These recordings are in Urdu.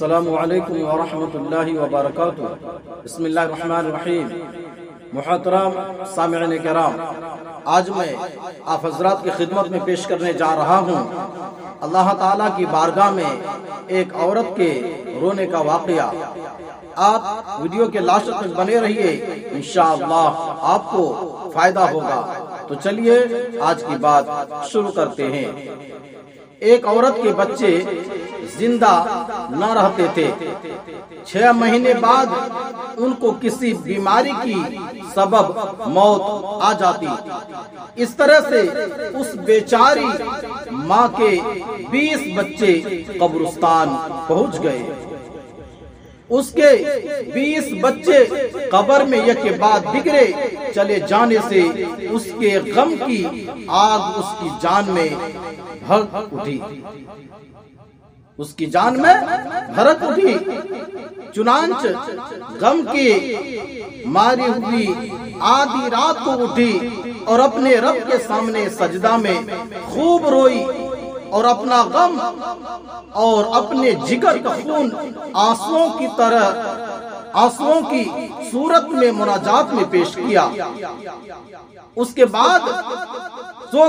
السلام علیکم ورحمۃ اللہ وبرکاتہ۔ بسم اللہ الرحمن الرحیم۔ محترم سامعین کرام، آج میں آپ حضرات کی خدمت میں پیش کرنے جا رہا ہوں اللہ تعالیٰ کی بارگاہ میں ایک عورت کے رونے کا واقعہ۔ آپ ویڈیو کے لاسٹ تک بنے رہیے، انشاءاللہ آپ کو فائدہ ہوگا۔ تو چلیے آج کی بات شروع کرتے ہیں۔ ایک عورت کے بچے زندہ نہ رہتے تھے، 6 مہینے بعد ان کو کسی بیماری کی سبب موت آ جاتی۔ اس طرح سے اس بیچاری ماں کے 20 بچے قبرستان پہنچ گئے۔ اس کے 20 بچے قبر میں یک بعد بگڑے چلے جانے سے اس کے غم کی آگ اس کی جان میں بھڑک اٹھی، اس کی جان میں بھڑک اٹھی۔ چنانچہ غم کی ماری ہوئی آدھی رات کو اٹھی اور اپنے رب کے سامنے سجدہ میں خوب روئی اور اپنا غم اور اپنے جگر کا خون آنسوؤں کی صورت میں مناجات میں پیش کیا۔ اس کے بعد سو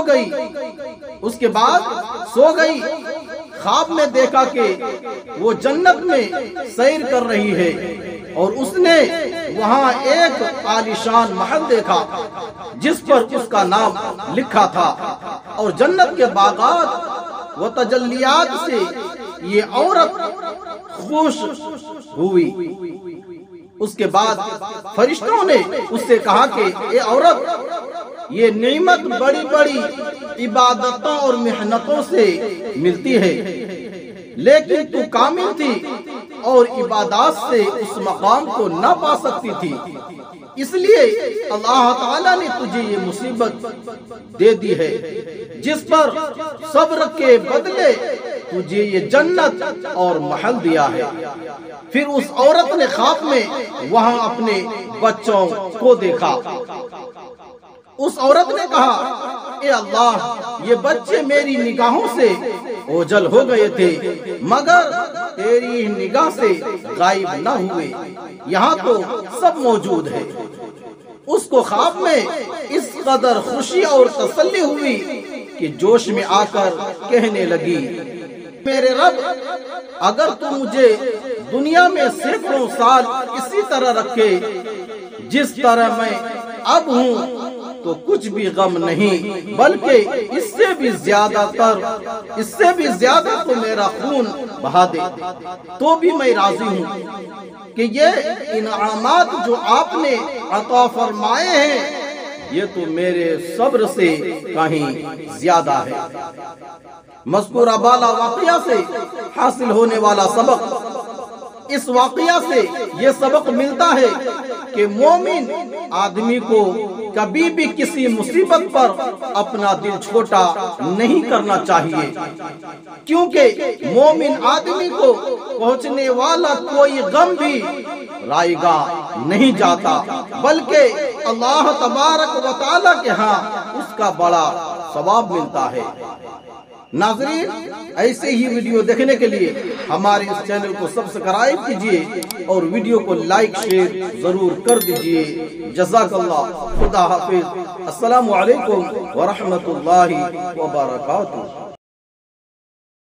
گئی۔ خواب میں دیکھا کہ وہ جنت میں سیر کر رہی ہے اور اس نے وہاں ایک عالیشان محل دیکھا جس پر اس کا نام لکھا تھا، اور جنت کے باغات و تجلیات سے یہ عورت خوش ہوئی۔ اس کے بعد فرشتوں نے اس سے کہا کہ اے عورت، یہ نعمت بڑی بڑی عبادتوں اور محنتوں سے ملتی ہے، لیکن تو کامل تھی اور عبادات سے اس مقام کو نہ پا سکتی تھی، اس لیے اللہ تعالیٰ نے تجھے یہ مصیبت دے دی ہے، جس پر صبر کے بدلے تجھے یہ جنت اور محل دیا ہے۔ پھر اس عورت نے خواب میں وہاں اپنے بچوں کو دیکھا۔ اس عورت نے کہا، اے اللہ، یہ بچے میری نگاہوں سے اوجھل ہو گئے تھے مگر تیری نگاہ سے غائب نہ ہوئے، یہاں تو سب موجود ہے۔ اس کو خواب میں اس قدر خوشی اور تسلی ہوئی کہ جوش میں آ کر کہنے لگی، میرے رب، اگر تو مجھے دنیا میں سینکڑوں سال اسی طرح رکھے جس طرح میں اب ہوں تو کچھ بھی غم نہیں، بلکہ اس سے بھی زیادہ تو میرا خون بہا دے تو بھی میں راضی ہوں کہ یہ انعامات جو آپ نے عطا فرمائے ہیں یہ تو میرے صبر سے کہیں زیادہ ہے۔ مذکورہ بالا واقعہ سے حاصل ہونے والا سبق، اس واقعہ سے یہ سبق ملتا ہے کہ مومن آدمی کو کبھی بھی کسی مصیبت پر اپنا دل چھوٹا نہیں کرنا چاہیے، کیونکہ مومن آدمی کو پہنچنے والا کوئی غم بھی رائگاں نہیں جاتا، بلکہ اللہ تبارک و تعالی کے ہاں اس کا بڑا ثواب ملتا ہے۔ ناظرین، ایسے ہی ویڈیو دیکھنے کے لیے ہمارے اس چینل کو سبسکرائب کیجئے اور ویڈیو کو لائک شیئر ضرور کر دیجئے۔ جزاک اللہ، خدا حافظ، السلام علیکم ورحمۃ اللہ وبرکاتہ۔